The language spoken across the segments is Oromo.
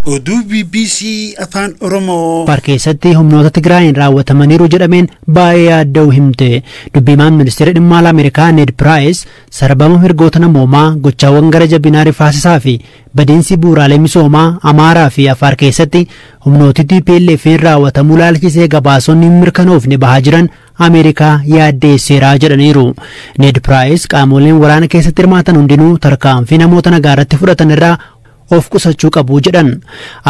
Oduu BBC Afaan Oromoo Parkeessatti humnoota Tigraayin raawwatamaniiru jedhameen baay'ee yaadda'u himte. Dubbimaan ministeera dhimma alaa Ameerikaa Ned Price sarbama mirgoota namoomaa gochaawwan gara jabinaa rifaasisaa fi badiinsi bu'uuraalee misoomaa Amaaraa fi Afaar keessatti humnooti TPLF'n raawwatamuu ilaalchisee gabaasonni mirkanoofne bahaa jiran Ameerikaa yaaddeesseeraa jedhaniiru. Ned Price qaamoleen waraana keessatti hirmaatan hundinuu tarkaanfii namoota nagaarratti fudhatan irraa of qusachuu qabu jedhan.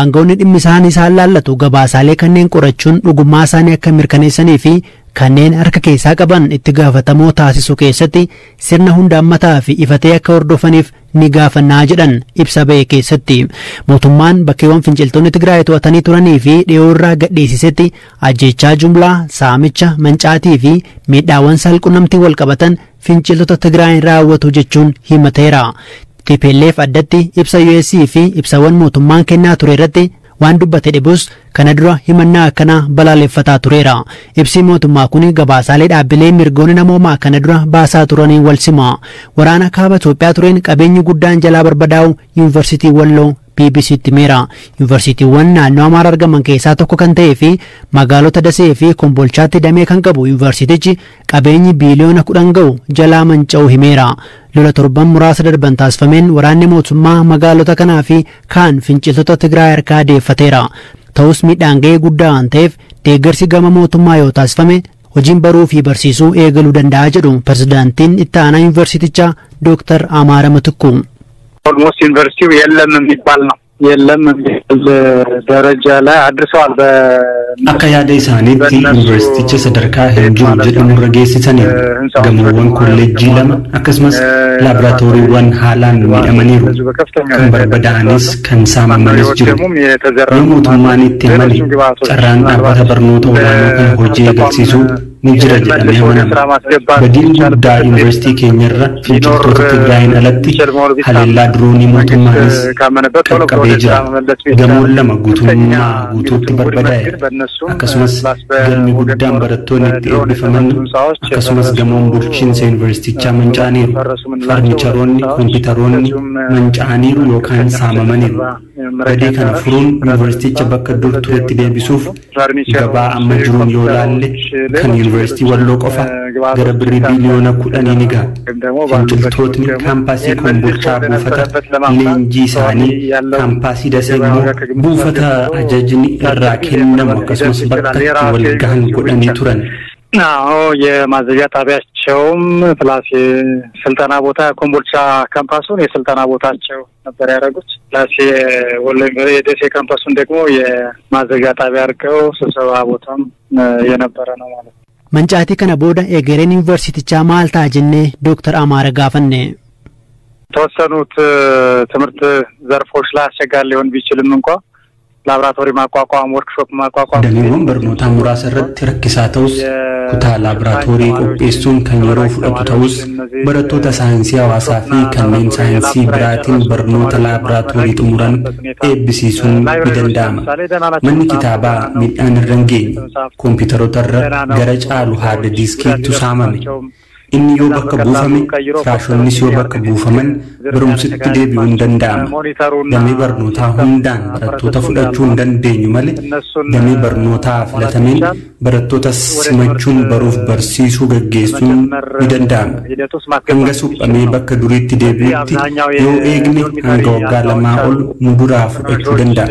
Aangawoonni dhimmi isaan laallatu gabaasaalee kanneen qorachuun dhugummaa isaanii akka mirkaneessanii fi kanneen harka keessaa qaban itti gaafatamoo taasisuu keessatti sirna hunda hammataa fi ifatee akka hordofaniif ni gaafannaa jedhan ibsa ba'e keessatti. Mootummaan bakkeewwan finciltoonni Tigraay to'atanii turanii fi dhiyoo irraa gadhiisisetti ajjeechaa jumlaa, saamicha, mancaatii fi miidhaawwan salqunnamtii wal qabatan finciltoota Tigraay raawwatu jechuun himateera. TPLF addatti ibsa US fi ibsawwan mootummaan kennaa ture irratti waan dubbate dhibus kana dura himannaa akkana balaaleffataa tureera. Ibsi mootummaa kun gabaasaalee dhaabbilee mirgoonni namoomaa kana dura baasaa turanii wal sima. Waraana kaaba Itoophiyaa tureen qabeenyi guddaan jalaa barbadaa'u Yuunivarsiitii Walloo BBC'tti meera. Yuunivarsiitiiwwan naannoo Amaaraa argaman keessaa tokko kan ta'ee fi magaalota Dasee fi Kombolchaatti damee kan qabu yuunivarsiitichi qabeenyi biiliyoona 10 ga'u jalaa manca'uu himeera. Lola torban muraasa darban taasifameen waraanni mootummaa magaalota kanaa fi kaan finciltoota Tigraay harkaa deeffateera. Ta'us miidhaan ga'ee guddaa waan ta'eef deeggarsi gama mootummaa yoo taasifame hojiin baruu fi barsiisuu eegaluu danda'a jedhu pirezidaantiin itti aanaa yuunivarsiitichaa Dr. Amaara Matukku. ኦልሞስት ዩኒቨርሲቲው የለም የሚባል ነው የለም ደረጃ ላይ አድርሰዋል akka yaada isaaniitti yuunivarsiiticha sadarkaa hin jiru jedhamurra geessisaniiru. Gamoowwan kolleejjii lama akkasumas laaboraatooriiwwan haalaan miidhamaniiru. Kan barbadaa'anis kan saamamanis jiru. Yoo mootummaan itti amane carraan dhaabbata barnoota olaanoo kana hojii eegalsiisuu ni jira jedhamee amanama. Badiin guddaa yuunivarsiitii keenyarra finciltoota Tigraayin alatti haleellaa diroonii mootummaanis qaqqabee jira. Gamoon lama guutummaa guutuutti barbadaa'eera. Akkasumas galmi guddaan barattoonni itti eebbifaman akkasumas gamoon bulchiinsa yuunivarsiitichaa manca'aniiru. Farnicharoonni, kompiitaroonni manca'aniiru yookaan saamamaniiru. Badii kana furuun yuunivarsiiticha bakka dur turetti deebisuuf gabaa amma jiruun yoo laalle kan yuunivarsiitii Walloo qofa gara birrii biiliyoona 10 ni ga'a. Finciltootni kaampaasii Kombolchaa buufata leenjii isaanii kaampaasii Dasee immoo buufata ajajni irraa kennamu akkasumas bakka wal gahan godhanii turan. የማዘዣ ጣቢያቸውም ፕላስ ስልጠና ቦታ ኮምቦልቻ ካምፓሱን የስልጠና ቦታቸው ነበር ያደረጉት። ፕላስ የደሴ ካምፓሱን ደግሞ የማዘዣ ጣቢያ አድርገው ስብሰባ ቦታም የነበረ ነው ማለት ነው። መንጫቲ ከነ ቦዳ ኤገሬን ዩኒቨርሲቲቻ ማልታ ጀኔ ዶክተር አማረ ጋፈነ ተወሰኑት ትምህርት ዘርፎች ላይ አስቸጋሪ ሊሆን ቢችልም እንኳን laboraatorii ማቋቋም ወርክሾፕ ማቋቋም dameewwan barnootaa muraasa irratti rakkisaa ta'us kutaa laboraatoorii qopheessuun kan yeroo fudhatu ta'us barattoota saayinsii hawaasaa fi kanneen saayinsii biraatiin barnoota laboraatoorii xumuran eebbisiisuun ni danda'ama. Manni kitaabaa miidhaan irra hin geenye kompiitaroota irra gara caalu haadha diiskiitu saamame. Inni yoo bakka buufame firaashonnis yoo bakka buufaman barumsitti deebi'uu hin danda'ama. Damee barnootaa hundaan barattoota fudhachuu hin dandeenyu malee damee barnootaa filatameen barattoota simachuun baruuf barsiisuu gaggeessuun ni danda'ama. Hanga suphamee bakka duriitti deebi'utti yoo eegne hanga waggaa lamaa ol nu duraa fudhachuu danda'a.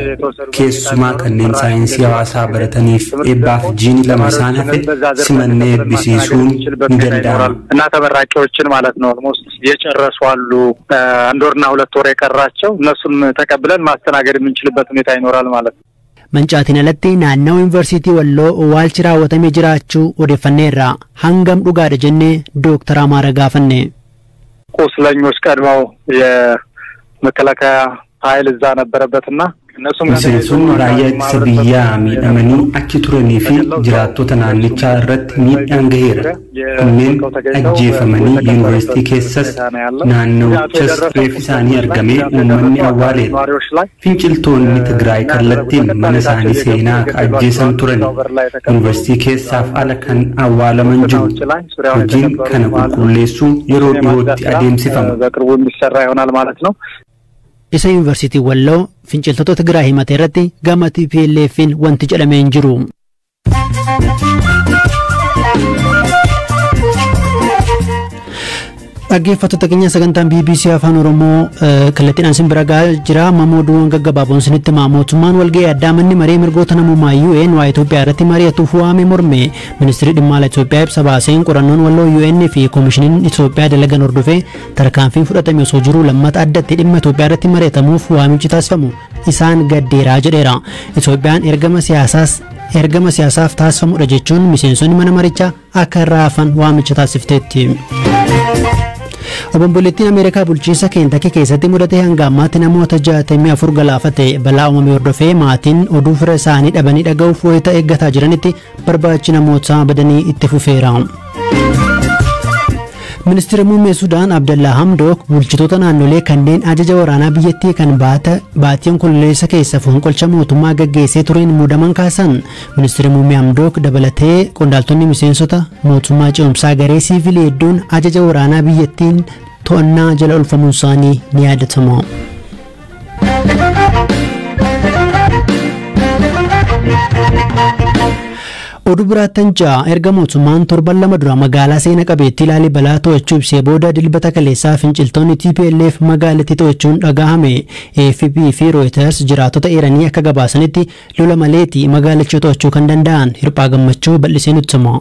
Keessumaa kanneen saayinsii hawaasaa barataniif eebbaaf jiini lama isaan hafe simannee eebbisiisuun ni danda'ama. እና ተመራቂዎችን ማለት ነው ኦልሞስት የጨረሱ አሉ አንድ ወርና ሁለት ወር የቀራቸው እነሱን ተቀብለን ማስተናገድ የምንችልበት ሁኔታ ይኖራል ማለት ነው። መንጫቲን አለቲ ናናው ዩኒቨርሲቲ ወሎ ዋልችራ ወተሜ ጅራቹ ወደፈኔራ ሃንገም ዱጋደ ጀኔ ዶክተር አማረ ጋፈኔ ቁስለኞች ቀድመው የመከላከያ ኃይል እዛ ነበረበትና miseensonni raayyaa ittisa biyyaa miidhamanii achi turanii fi jiraattota naannichaa irratti miidhaan gaheera. Kunneen ajjeefamanii yuunivarsiitii keessas naannochas reeffi isaanii argamee uummanni awwaaleera. Finciltoonni Tigraay kallattiin mana isaanii seenaa ajjeesan turani. Yuunivarsiitii keessaaf ala kan awwaalaman jiru. Hojiin kana qulqulleessuun yeroo dhiyootti adeemsifama. isa yuunivarsiitii Walloo finciltoota Tigraay himate irratti gama TPLF'n wanti jedhamee hin jiru. Dhaggeeffattoota keenya sagantaan BBC Afaan Oromoo kallattiidhaan sin bira gahaa jira. Mamooduu gaggabaaboon sinitti mootummaan walga'ii addaa manni maree mirgoota namummaa UN waa Itoophiyaa irratti mari'atuuf waame morme. Ministeerri dhimma alaa Itoophiyaa ibsa baaseen qorannoon walloo UN fi koomishiniin Itoophiyaa dalagan hordofee tarkaanfiin fudhatame osoo jiruu lammata addatti dhimma Itoophiyaa irratti mari'atamuuf waamichi taasifamu isaan gaddeeraa jedheera. Itoophiyaan ergama siyaasaaf taasifamudha jechuun miseensonni mana marichaa akka irraa hafan waamicha taasifteetti. Obomboleettiin Ameerikaa bulchiinsa Keentaki keessatti mudate hanga ammaatti namoota 64 galaafate. Balaa uumame hordofee maatiin oduu fira isaanii dhabanii dhaga'uuf wayita eeggataa jiranitti barbaachi namoota badanii itti fufeera. Ministeerri muummee Sudaan Abdallaa Hamdook bulchitoota naannolee kanneen ajaja waraanaa biyyattii kan baatiin kololeessa keessa fonqolcha mootummaa gaggeessee tureen muudaman kaasan. Ministeerri muummee Hamdook dabalatee qondaaltonni miseensota mootummaa ce'umsaa garee siivilii hedduun ajaja waraanaa biyyattiin to'annaa jala oolfamuun isaanii ni yaadatama. Oduu biraattan ja'a erga mootummaan torban lama dura magaalaa seena qabeettii Laalibalaa to'achuu ibsee booda dilbata kaleessaa finciltoonni TPLF magaalattii to'achuun dhagahame. AFP fi Reuters jiraatota eeranii akka gabaasanitti lola maleetii magaalicha to'achuu kan danda'an Hirphaa Gammachuu bal'isee nutti hima.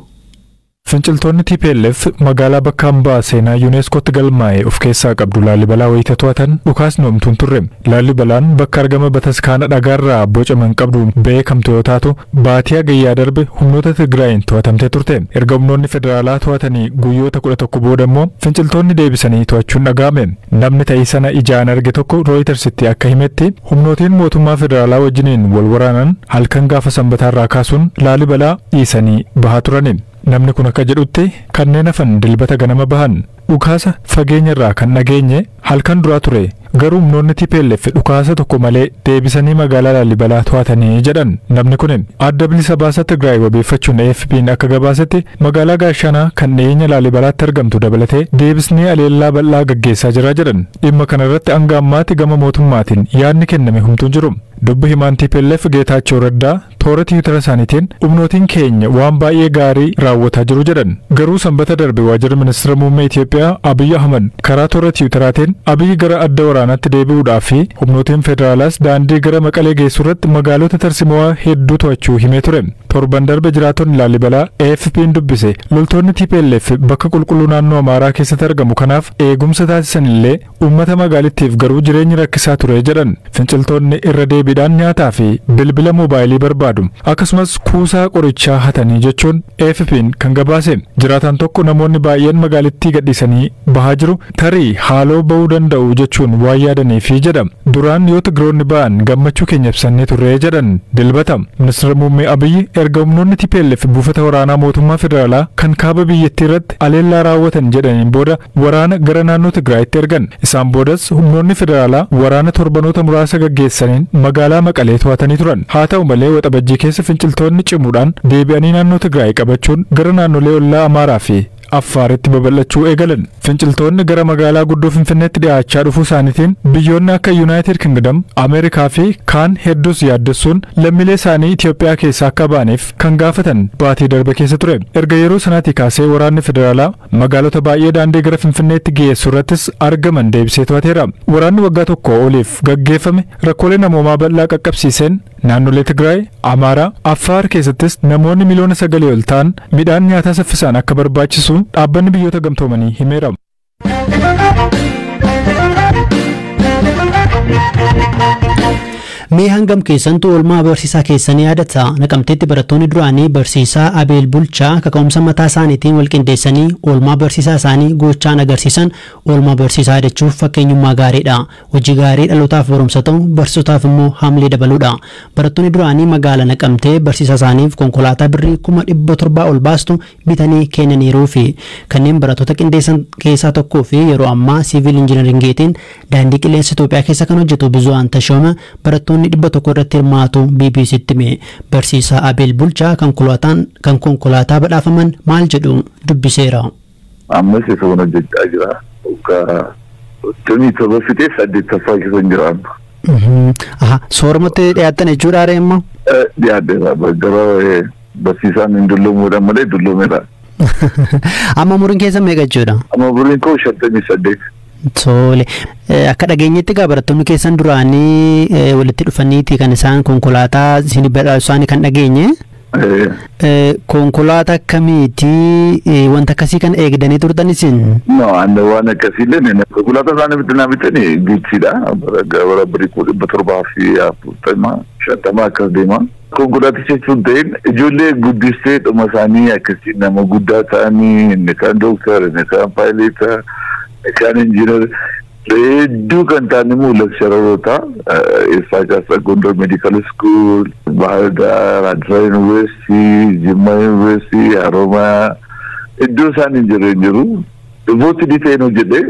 Finciltoonni TPLF magaalaa bakka hambaa seenaa UNESCOtti galmaa'e of keessaa qabdu Laalibalaa wayita to'atan dhukaasni homtuun turre. Laalibalaan bakka argama bataskaana dhagaarraa bocaman qabdu beekamtu yoo taatu baatii hagayyaa darbe humnoota Tigraayin to'atamtee turte. Erga humnoonni federaalaa to'atanii guyyoota 11 booda immoo finciltoonni deebisanii to'achuun dhagahame. Namni ta'ii sana ijaan arge tokko Reutersitti akka himetti humnootiin mootummaa federaalaa wajjiniin wal waraanan halkan gaafa sanbataarraa kaasuun Laalibalaa dhiisanii bahaa turani. Namni kun akka jedhutti kanneen hafan dilbata ganama bahan dhukaasa fageenyarraa kan dhageenye halkan duraa ture. Garuu humnoonni TPLF dhukaasa tokko malee deebisanii magaalaa Laalibalaa to'atanii jedhan. Namni kun adda bilisa baasa Tigraay wabeeffachuun AFP'n akka gabaasetti magaalaa Gaashanaa kan dhiyeenya Laalibalaatti argamtu dabalatee deebisnee aleellaa bal'aa gaggeessaa jira jedhan. Dhimma kanarratti hanga ammaatti gama mootummaatiin yaadni kenname humtuun jiru. Dubbi himaan TPLF Geetaachoo Raddaa toora tiwitara isaaniitiin humnootiin keenya waan baay'ee gaarii raawwataa jiru jedhan. Garuu sanbata darbe waajjirri ministeera muummee Itoophiyaa Abiy Ahmad karaa toora tiwitaraatiin Abiy gara adda waraanaatti deebi'uudhaaf fi humnootiin federaalaas daandii gara Maqalee geessu irratti magaalota tarsimoo hedduu to'achuu himee ture. Torban darbe jiraatonni Laalibalaa AFP'n dubbise loltoonni TPLF bakka qulqulluu naannoo Amaaraa keessatti argamu kanaaf eegumsa taasisan illee uummata magaalittiif garuu jireenyi rakkisaa ture jedhan. Finciltoonni irra deebiidhaan nyaataa fi bilbila moobaayilii barbaadu akkasumas kuusaa qorichaa hatanii jechuun AFP'n kan gabaase. Jiraataan tokko namoonni baay'een magaalittii gadhiisanii bahaa jiru tarii haaloo ba'uu danda'u jechuun waan yaadaniifi jedha. Duraan yoo Tigiroonni ba'an gammachuu keenya ibsannee turre jedhan. Dilbata ministeera muummee Abiyyi erga humnoonni TPLF buufata waraanaa mootummaa federaalaa kan kaaba biyyattii irratti aleellaa raawwatan jedhaniin booda waraana gara naannoo Tigraayitti ergan. Isaan boodas humnoonni federaalaa waraana torbanoota muraasa gaggeessaniin magaalaa Maqalee to'atanii turan. Haa ta'u malee waxabajjii keessa finciltoonni cimuudhaan deebi'anii naannoo Tigraay qabachuun gara naannolee ollaa Amaaraa fi Affaaritti babal'achuu eegalan. Finciltoonni gara magaalaa guddoo Finfinneetti dhiyaachaa dhufuu isaaniitiin biyyoonni akka United Kingdom, Ameerikaa fi kaan hedduus yaaddessuun lammiilee isaanii Itoophiyaa keessaa akka ba'aniif kan gaafatan baatii darbe keessa ture. Erga yeroo sanaatii kaasee waraanni federaalaa magaalota baay'ee daandii gara Finfinneetti geessu irrattis argaman deebisee to'ateera. Waraanni waggaa tokko oliif gaggeeffame rakkoolee namoomaa bal'aa qaqqabsiiseen naannolee Tigraay, Amaaraa, Affaar keessattis namoonni miliyoona 9 ol ta'an midhaan nyaataa saffisaan akka barbaachisu dhaabbanni biyyoota gamtoomanii himeera. Mee hangam keessantu oolmaa barsiisaa keessanii yaadata? Naqamteetti barattoonni duraanii barsiisaa Abeel Bulchaa kaka'umsa mataa isaaniitiin walqindeessanii oolmaa barsiisaa isaanii gochaan agarsiisan oolmaa barsiisaa yaadachuuf fakkeenyummaa gaariidha. Hojii gaarii dhalootaaf barumsa ta'u barsiisotaaf immoo haamilee dabaluudha. Barattoonni duraanii magaalaa Naqamtee barsiisaa isaaniif konkolaataa birrii 700 ol baastu bitanii kennaniiruu fi kanneen barattoota qindeessan keessaa tokkoo fi yeroo ammaa siivil injiinaringiitiin daandii qilleensa Itoophiyaa keessa kan hojjetu Bizu'aan Tashooma barattoonni 100 irratti hirmaatu BBC'tti hime. Barsiisaa Abeel Bulchaa kan konkolaataa badhaafaman maal jedhu dubbiseera. Ammas isa hojjechaa jira. Tuni torbafite saddeettaffaa keessa jiraan. Sooromatti dhiyaatan jechuudha reemma? Dhiyaadheera gara barsiisaan hin dulloomuudhaan malee dulloomeera. Amma umuriin keessa meeqa jechuudha? Amma umuriin koo 58. Tole akka dhageenyetti barattoonni keessan duraanii walitti dhufaniiti kan isaan konkolaataa isin badhaasuudhaan kan dhageenye. Konkolaataa akkamiiti wanta akkasii kan eegdanii turtan isin? No, anda waan akkasii illee konkolaataa isaanii bitanii biichiidha. Bara birii 750 akkas deema. Konkolaaticha jechuun ta'een ijoollee guddistee dhuma isaanii akkasii nama guddaa ta'anii inni kaan dooktar, inni kaan paayileeta, inni kaan injiinar hedduu kan ta'an immoo leksharoota Ifaa Caasaa Gondor Medical School, Bahar Dar, Addis University, Jimma University, Haromayaa hedduu isaan hin jiru. Vooti dhiitee jedhee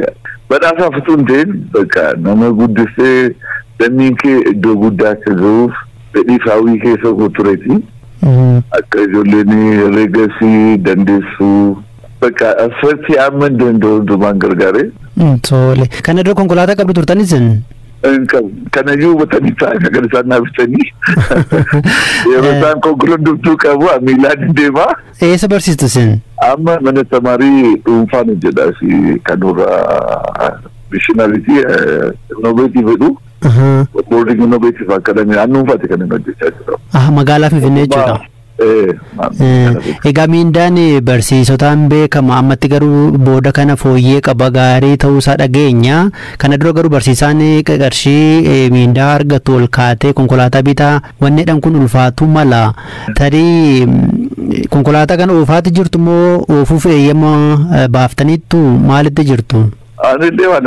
badhaasaaf utuu hin ta'in bakka nama guddistee lammiin kee iddoo guddaa akka ga'uuf fedhii hawwii keessa tureeti. Akka ijoolleen herreegasii dandeessuu bakka asirratti amma danda'u hundumaan gargaare. Tole. Kana dura konkolaataa qabdu turtanis? Kanayyuu batanii ta'an kan isaan naafisanii. Yeroo isaan konkolaataa qabu miilaan deemaa. Eessa barsiistu isin? Amma mana tamaarii dhuunfaan hojjedha kanurraa mishinariitii innoveetii fedhu. Boarding innoveetive academy dhuunfaati kan inni hojjechaa jiru. Magaalaa Finfinnee jechuudha. Egaa miindaan barsiisotaan beekama ammatti garuu booda kana fooyyee qaba gaarii ta'uusaa dhageenya. Kana dura garuu barsiisaan qarshii miindaa argatu ol kaatee konkolaataa bitaa wanneedhaan kun ulfaatu mala. Tarii konkolaataa kana oofaatti jirtu moo oofuuf eeyyama baaftaniittu maalitti jirtu? Anillee waan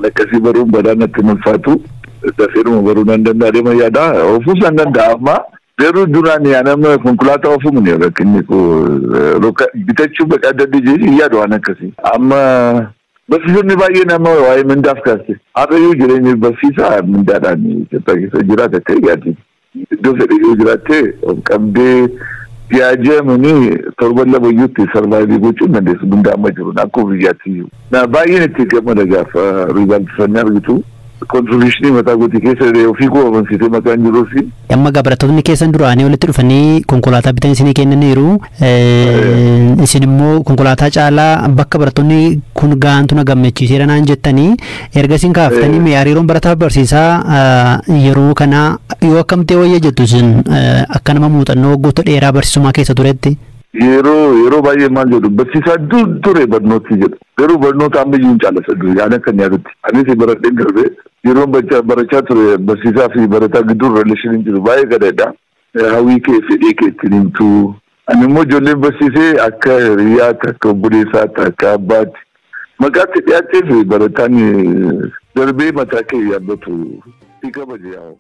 akkasii baruun badaan natti ulfaatu dafeeruma baruu nan danda'a deema yaada oofuus nan danda'a amma. Garuu duraan nama konkolaataa oofuu ni rakkinni bitachuu bakka adda adda jedhee yaadu waan akkasii. Amma barsiisonni baay'ee nama waa'ee mindaaf kaase. Har'ayyuu jireenya barsiisaa mindaadhaan keessa jiraata akka yaaddi. Iddoo fedhe yoo jiraatte qabdee yaajamanii torban labayyuutti sarvaayivii gochuun dandeessu mindaa amma jiru akkuma biyyaatti. Baay'een itti gammada gaafa riizaaltisanii argitu. Kontribuushinii mataa gootii keessa ofii koo amansiisee maqaan jiruu fi. Amma barattoonni keessan duraanii walitti dhufanii konkolaataa bitanii isinii kennaniiru. Isin immoo konkolaataa caalaa bakka barattoonni kun gahantu na gammachiiseera naan jettanii erga isin kaaftanii miyaariiroon barataa barsiisaa yeroo kana yoo akkamtee wayya jettu isin akka nama muuxannoo waggoota dheeraa barsiisummaa keessa turetti. Yeroo baay'ee maal jedhu barsiisaa ture barnooti jedhu. Garuu barnoota ammayyuu hin caalasa yaada akka nyaadutti. Anis baradheen darbee yeroo barachaa ture barsiisaa fi barataa gidduu reeleeshiniin jiru baay'ee gadaadha. Hawwii kee fedhii kee ittiin himtu. Ani immoo ijoolleen barsiisee akka hiriyaatti akka obboleessaatti akka abbaatti maqaatti dhiyaatee fi barataan darbee mataa kee yaabbatu si kabaje yaa'u.